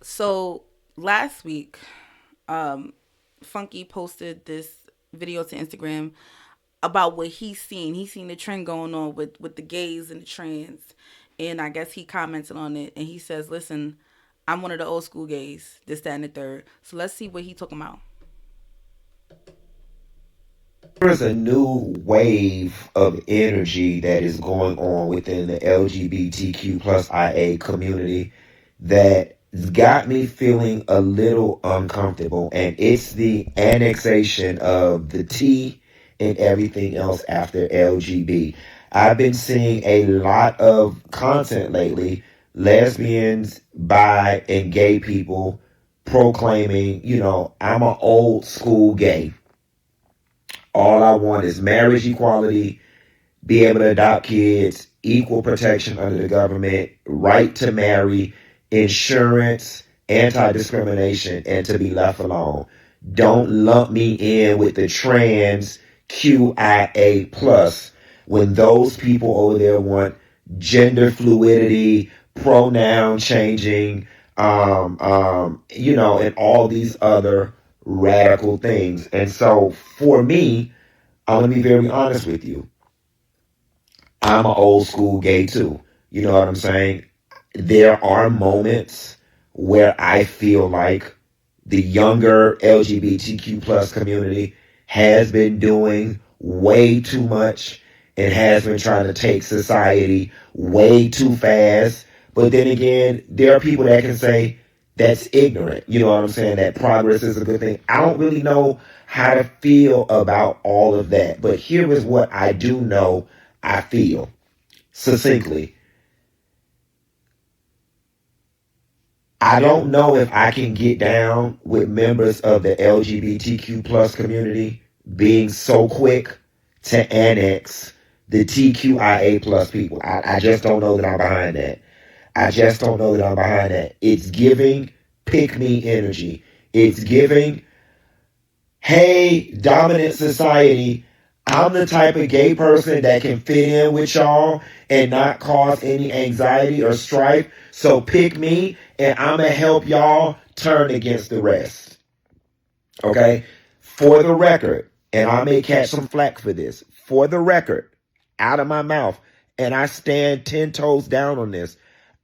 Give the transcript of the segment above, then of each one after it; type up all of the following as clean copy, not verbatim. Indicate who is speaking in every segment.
Speaker 1: So last week, um, Funky posted this video to Instagram about what he's seen. He's seen the trend going on with the gays and the trans, and I guess he commented on it and he says, "Listen, I'm one of the old school gays. This, that, and the third. So let's see what he talking about."
Speaker 2: There's a new wave of energy that is going on within the LGBTQ plus IA community that got me feeling a little uncomfortable. And it's the annexation of the T and everything else after LGB. I've been seeing a lot of content lately, lesbians, bi, and gay people proclaiming, I'm an old school gay. All I want is marriage equality, be able to adopt kids, equal protection under the government, right to marry, insurance, anti-discrimination, and to be left alone. Don't lump me in with the trans QIA plus when those people over there want gender fluidity, pronoun changing, and all these other radical things. And so for me, I'm gonna be very honest with you. I'm an old school gay too. You know what I'm saying? There are moments where I feel like the younger LGBTQ plus community has been doing way too much and has been trying to take society way too fast. But then again, there are people that can say that's ignorant. You know what I'm saying? That progress is a good thing. I don't really know how to feel about all of that. But here is what I do know I feel succinctly. I don't know if I can get down with members of the LGBTQ plus community being so quick to annex the TQIA plus people. I just don't know that I'm behind that. I just don't know that I'm behind that. It's giving pick me energy. It's giving, hey, dominant society, I'm the type of gay person that can fit in with y'all and not cause any anxiety or strife. So pick me and I'm going to help y'all turn against the rest. Okay? For the record, and I may catch some flack for this, for the record, out of my mouth, and I stand 10 toes down on this,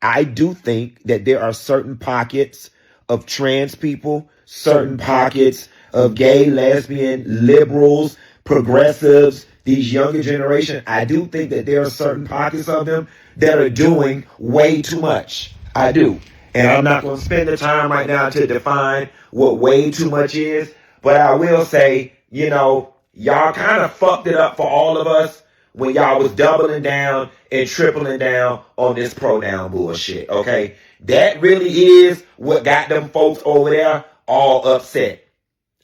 Speaker 2: I do think that there are certain pockets of trans people, certain pockets of gay, lesbian, liberals, progressives, these younger generation. I do think that there are certain pockets of them that are doing way too much. I do. And I'm not going to spend the time right now to define what way too much is, but I will say, y'all kind of fucked it up for all of us when y'all was doubling down and tripling down on this pronoun bullshit, okay? That really is what got them folks over there all upset,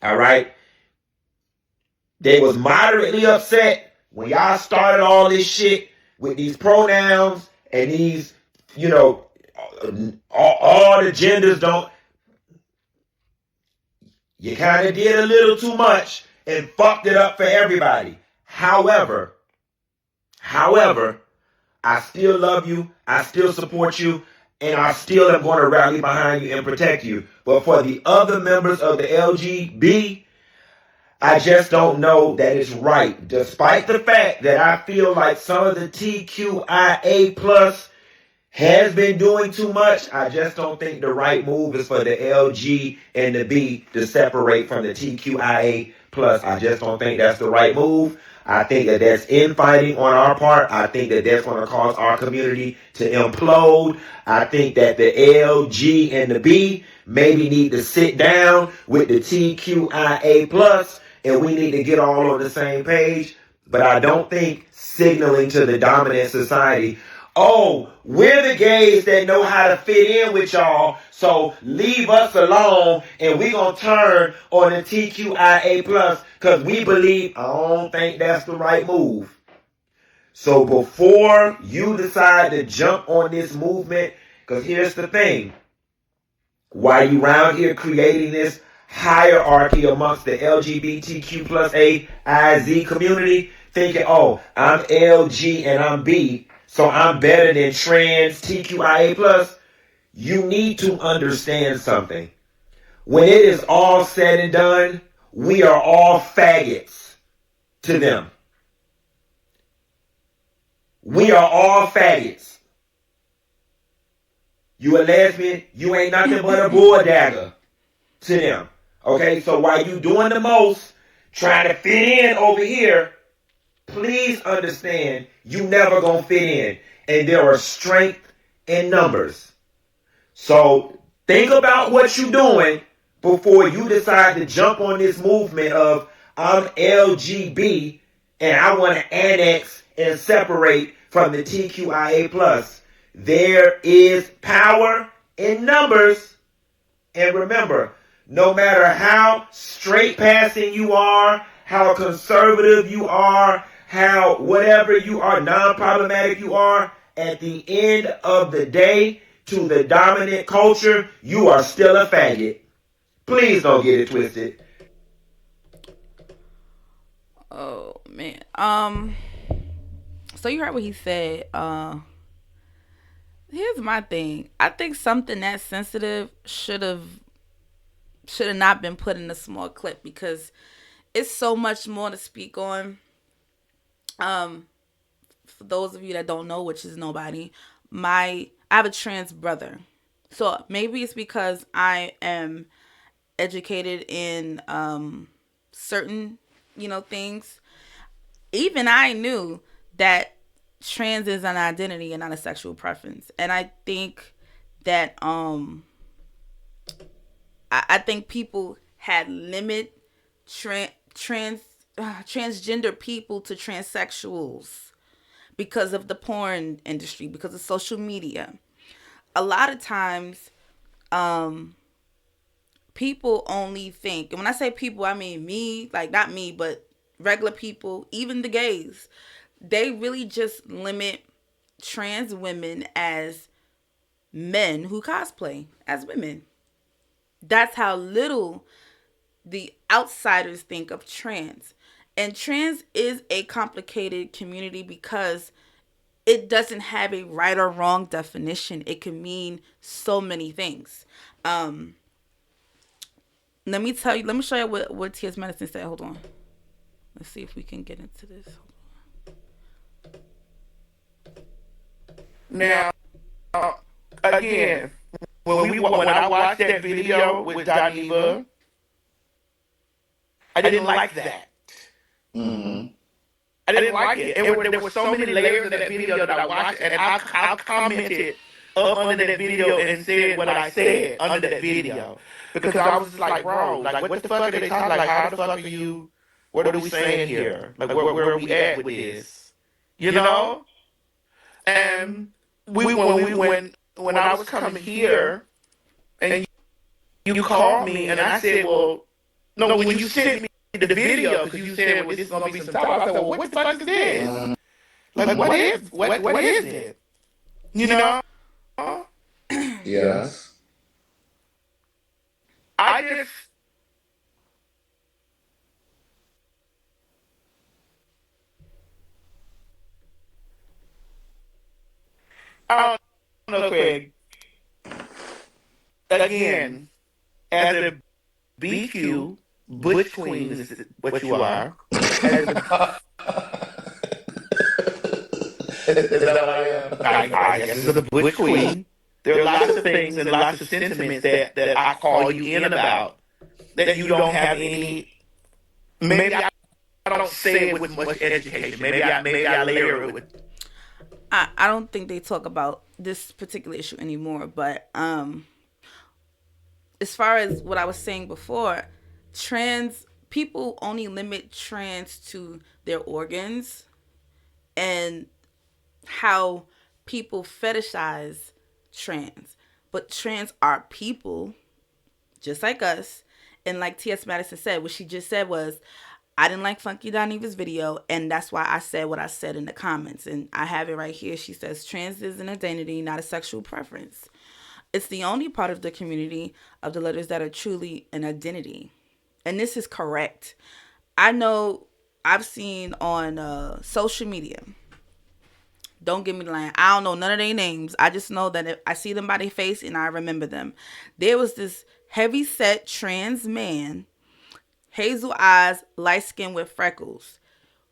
Speaker 2: all right? They was moderately upset when y'all started all this shit with these pronouns and these, all the genders don't. You kind of did a little too much and fucked it up for everybody. However, I still love you. I still support you. And I still am going to rally behind you and protect you. But for the other members of the LGB, I just don't know that it's right. Despite the fact that I feel like some of the TQIA plus has been doing too much, I just don't think the right move is for the LG and the B to separate from the TQIA plus. I just don't think that's the right move. I think that that's infighting on our part. I think that that's going to cause our community to implode. I think that the LG and the B maybe need to sit down with the TQIA plus and we need to get all on the same page. But I don't think signaling to the dominant society, oh, we're the gays that know how to fit in with y'all, so leave us alone and we're going to turn on the TQIA plus because we believe. I don't think that's the right move. So before you decide to jump on this movement, because here's the thing, while you around here creating this hierarchy amongst the LGBTQ plus AIZ community, thinking, oh, I'm LG and I'm B, so I'm better than trans TQIA plus. You need to understand something. When it is all said and done, we are all faggots to them. We are all faggots. You a lesbian, you ain't nothing but a bull dagger to them. Okay, so while you doing the most, trying to fit in over here, please understand you never gonna fit in. And there are strength in numbers. So think about what you're doing before you decide to jump on this movement of I'm LGB and I want to annex and separate from the TQIA plus. There is power in numbers. And remember, no matter how straight passing you are, how conservative you are, how whatever you are, non-problematic you are, at the end of the day, to the dominant culture, you are still a faggot. Please don't get it twisted.
Speaker 1: Oh man. So you heard what he said. Here's my thing. I think something that sensitive should have not been put in a small clip because it's so much more to speak on. Um, for those of you that don't know, which is nobody, I have a trans brother. So maybe it's because I am educated in certain, things. Even I knew that trans is an identity and not a sexual preference. And I think that I think people had limit transgender people to transsexuals because of the porn industry, because of social media. A lot of times, um, people only think, and when I say people, I mean me, like not me, but regular people, even the gays, they really just limit trans women as men who cosplay as women. That's how little the outsiders think of trans. And trans is a complicated community because it doesn't have a right or wrong definition. It can mean so many things. Um, let me show you what TS Medicine said. Hold on. Let's see if we can get into this.
Speaker 3: Now, again, when I watched that video with Dineva, I didn't like that. Mm-hmm. I didn't like it. There were so many layers of that video that I watched, and I commented up under that video and said what I said under that video because I was just like, bro, like what the fuck are they talking? Like, how the fuck are you? What are we saying here? Like, where are we at with this? You know? And when I was coming here and you called me and I said, well, no, when you sent me the video because you said, well, this is gonna be some time. I said, well, what the fuck is this? Like, what is it? You know?
Speaker 4: Yes.
Speaker 3: I just I don't know, Craig. Again, as a BQ Butch Queen is what you are. As a,
Speaker 4: Is that what I am?
Speaker 3: I guess as a Butch Queen, there are lots of things and lots of sentiments that I call you in about that you don't have any. Maybe I don't say it with much education. Maybe I layer it with.
Speaker 1: I don't think they talk about this particular issue anymore, but as far as what I was saying before, trans people only limit trans to their organs and how people fetishize trans. But trans are people just like us. And like T.S. Madison said, what she just said was, I didn't like Funky Dineva's video, and that's why I said what I said in the comments. And I have it right here. She says, trans is an identity, not a sexual preference. It's the only part of the community of the letters that are truly an identity. And this is correct. I know I've seen on social media Don't get me lying. I don't know none of their names. I just know that if I see them by their face and I remember them. There was this heavy set trans man, hazel eyes, light skin with freckles.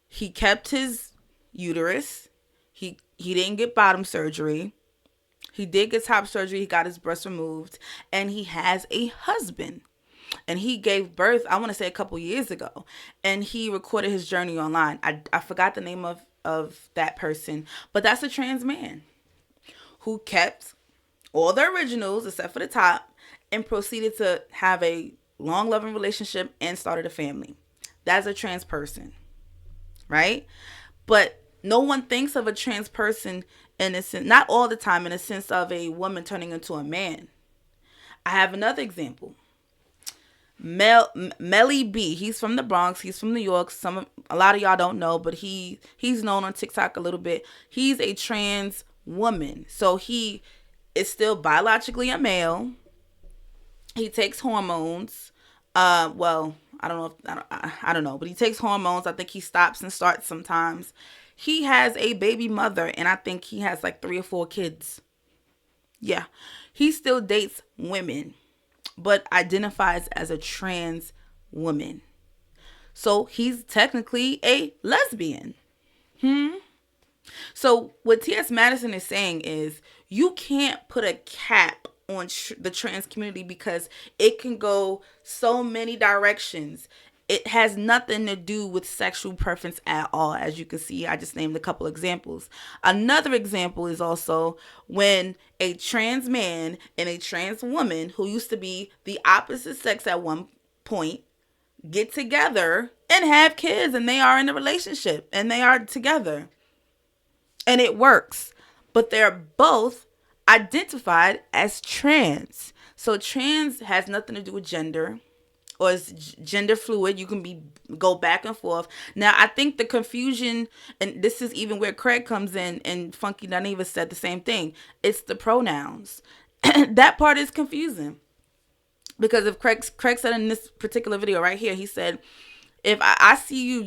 Speaker 1: He kept his uterus. He didn't get bottom surgery. He did get top surgery. He got his breast removed, and he has a husband. And he gave birth, I want to say a couple years ago, and he recorded his journey online. I forgot the name of that person, but that's a trans man who kept all the originals except for the top and proceeded to have a long loving relationship and started a family. That's a trans person, right? But no one thinks of a trans person in a sense, not all the time, in a sense of a woman turning into a man. I have another example. Melly B. He's from the Bronx. He's from New York. A lot of y'all don't know, but he's known on TikTok a little bit. He's a trans woman, so he is still biologically a male. He takes hormones. Well, I don't know. I don't know, but he takes hormones. I think he stops and starts sometimes. He has a baby mother, and I think he has like 3 or 4 kids. Yeah, he still dates women, but identifies as a trans woman. So he's technically a lesbian. So what TS Madison is saying is you can't put a cap on the trans community because it can go so many directions. It has nothing to do with sexual preference at all. As you can see, I just named a couple examples. Another example is also when a trans man and a trans woman who used to be the opposite sex at one point get together and have kids, and they are in a relationship and they are together and it works, but they're both identified as trans. So trans has nothing to do with gender, or is gender fluid. You can go back and forth. Now, I think the confusion, and this is even where Craig comes in, and Funky Dineva said the same thing. It's the pronouns. That part is confusing. Because if Craig said in this particular video right here, he said, if I see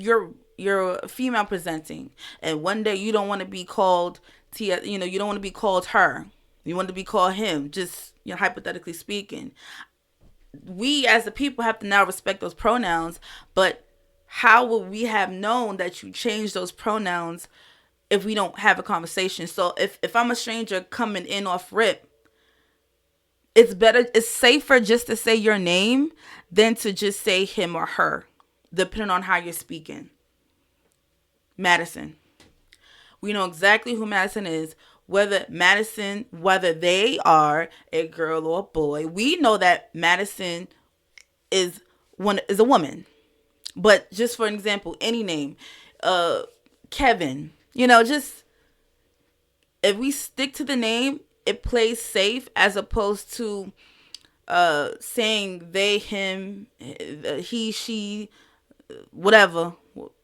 Speaker 1: you're female presenting, and one day you don't want to be called Tia, you don't want to be called her. You want to be called him, just hypothetically speaking. We as a people have to now respect those pronouns, but how would we have known that you changed those pronouns if we don't have a conversation? So if I'm a stranger coming in off rip, it's safer just to say your name than to just say him or her, depending on how you're speaking. Madison. We know exactly who Madison is. Whether they are a girl or a boy, we know that Madison is a woman. But just for an example, any name, Kevin, just if we stick to the name, it plays safe as opposed to saying they, him, he, she, whatever,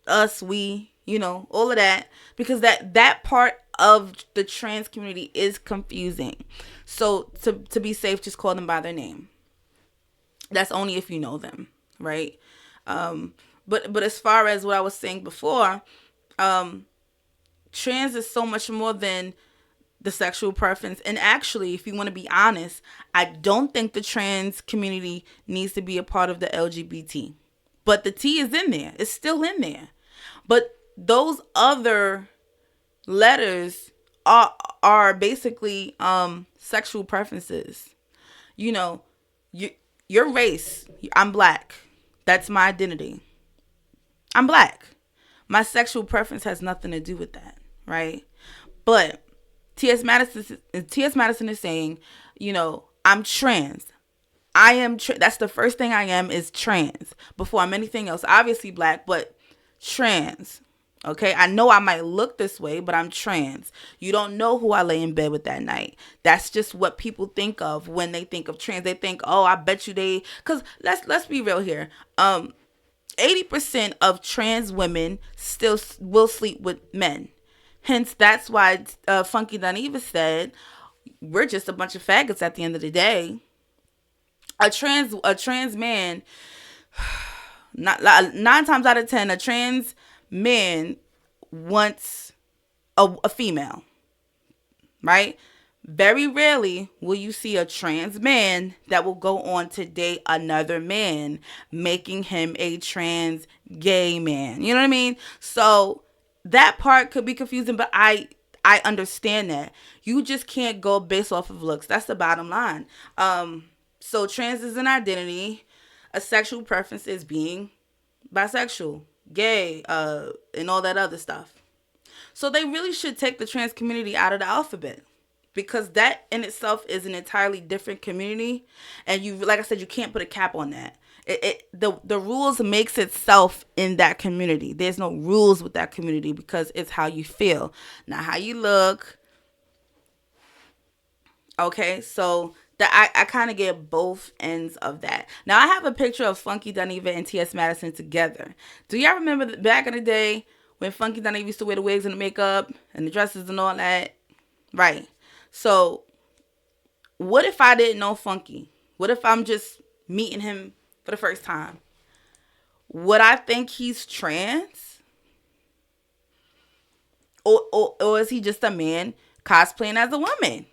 Speaker 1: us, we, all of that, because that part of the trans community is confusing. So to be safe, just call them by their name. That's only if you know them, right? But as far as what I was saying before, trans is so much more than the sexual preference. And actually, if you want to be honest, I don't think the trans community needs to be a part of the LGBT. But the T is in there. It's still in there. But those other letters are basically sexual preferences. Your race. I'm black. That's my identity. I'm black. My sexual preference has nothing to do with that, right? But T.S. Madison is saying, I'm trans. I am that's the first thing I am is trans before I'm anything else. Obviously black, but trans. Okay, I know I might look this way, but I'm trans. You don't know who I lay in bed with that night. That's just what people think of when they think of trans. They think, oh, I bet you because let's be real here. 80% of trans women still will sleep with men. Hence, that's why Funky Dineva said, we're just a bunch of faggots at the end of the day. A trans man, 9 times out of 10, a trans man wants a female, right? Very rarely will you see a trans man that will go on to date another man, making him a trans gay man. You know what I mean? So that part could be confusing, but I understand that. You just can't go based off of looks. That's the bottom line. So trans is an identity. A sexual preference is being bisexual, gay, and all that other stuff. So they really should take the trans community out of the alphabet, because that in itself is an entirely different community, and you, like I said, you can't put a cap on that. The rules makes itself in that community. There's no rules with that community because it's how you feel, not how you look. Okay, so that I kind of get both ends of that. Now I have a picture of Funky Dineva and TS Madison together. Do y'all remember back in the day when Funky Dineva used to wear the wigs and the makeup and the dresses and all that? Right. So what if I didn't know Funky? What if I'm just meeting him for the first time? Would I think he's trans? Or is he just a man cosplaying as a woman?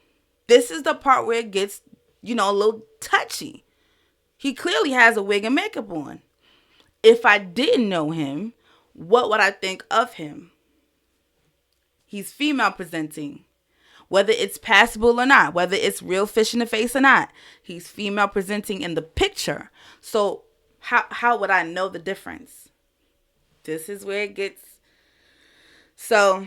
Speaker 1: This is the part where it gets, a little touchy. He clearly has a wig and makeup on. If I didn't know him, what would I think of him? He's female presenting. Whether it's passable or not, whether it's real fish in the face or not, he's female presenting in the picture. So how would I know the difference? This is where it gets. So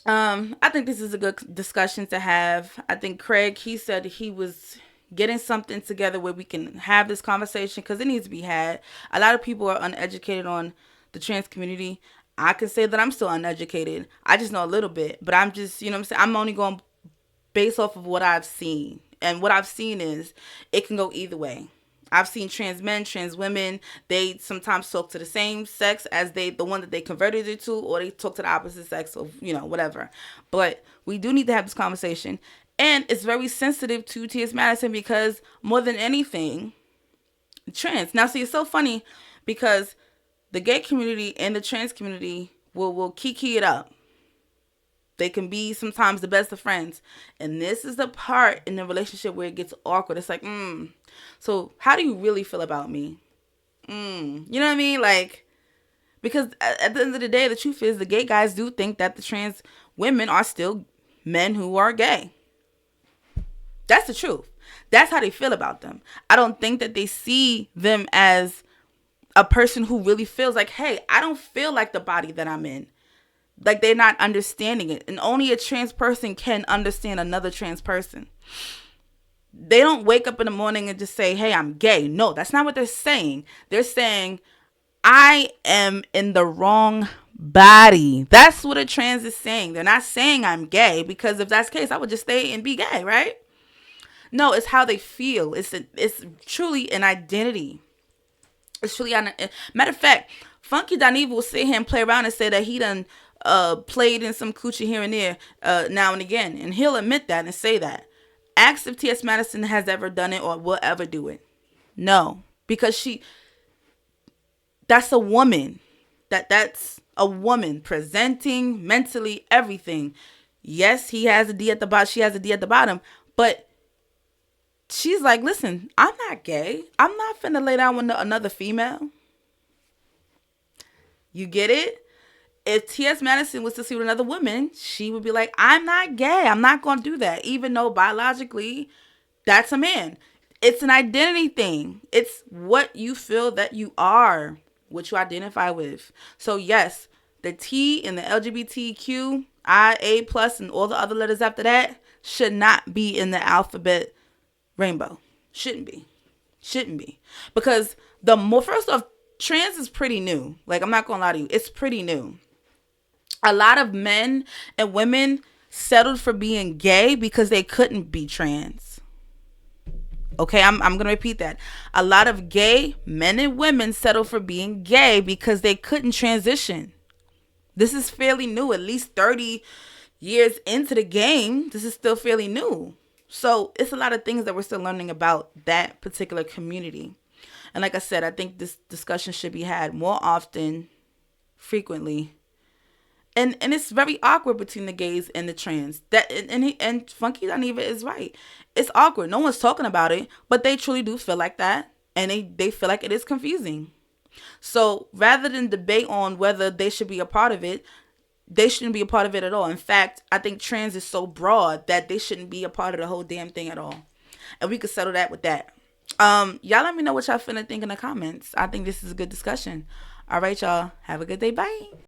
Speaker 1: I think this is a good discussion to have. I think Craig, he said he was getting something together where we can have this conversation, because it needs to be had. A lot of people are uneducated on the trans community. I can say that I'm still uneducated. I just know a little bit, but I'm just, I'm saying, I'm only going based off of what I've seen. And what I've seen is it can go either way. I've seen trans men, trans women, they sometimes talk to the same sex as the one that they converted it to, or they talk to the opposite sex, or, whatever. But we do need to have this conversation. And it's very sensitive to T.S. Madison because more than anything, trans. Now, see, it's so funny because the gay community and the trans community will kiki it up. They can be sometimes the best of friends. And this is the part in the relationship where it gets awkward. It's like, so how do you really feel about me? You know what I mean? Like, because at the end of the day, the truth is the gay guys do think that the trans women are still men who are gay. That's the truth. That's how they feel about them. I don't think that they see them as a person who really feels like, hey, I don't feel like the body that I'm in. Like, they're not understanding it. And only a trans person can understand another trans person. They don't wake up in the morning and just say, hey, I'm gay. No, that's not what they're saying. They're saying, I am in the wrong body. That's what a trans is saying. They're not saying I'm gay, because if that's the case, I would just stay and be gay, right? No, it's how they feel. It's truly an identity. It's truly matter of fact, Funky Dineva will sit here and play around and say that he done played in some coochie here and there now and again, and he'll admit that and say that. Ask if T.S. Madison has ever done it or will ever do it. No, because that's a woman. That's a woman presenting mentally everything. Yes, he has a D at the bottom. She has a D at the bottom, but she's like, listen, I'm not gay. I'm not finna lay down with another female. You get it? If T.S. Madison was to see with another woman, she would be like, I'm not gay. I'm not going to do that. Even though biologically, that's a man. It's an identity thing. It's what you feel that you are, what you identify with. So yes, the T in the LGBTQ, IA plus, and all the other letters after that should not be in the alphabet rainbow. Shouldn't be. Because first off, trans is pretty new. Like, I'm not going to lie to you. It's pretty new. A lot of men and women settled for being gay because they couldn't be trans. Okay, I'm going to repeat that. A lot of gay men and women settled for being gay because they couldn't transition. This is fairly new, at least 30 years into the game. This is still fairly new. So it's a lot of things that we're still learning about that particular community. And like I said, I think this discussion should be had more often, frequently. And it's very awkward between the gays and the trans. That and Funky Dineva is right. It's awkward. No one's talking about it, but they truly do feel like that, and they feel like it is confusing. So rather than debate on whether they should be a part of it, they shouldn't be a part of it at all. In fact, I think trans is so broad that they shouldn't be a part of the whole damn thing at all. And we could settle that with that. Y'all let me know what y'all finna think in the comments. I think this is a good discussion. All right, y'all. Have a good day. Bye.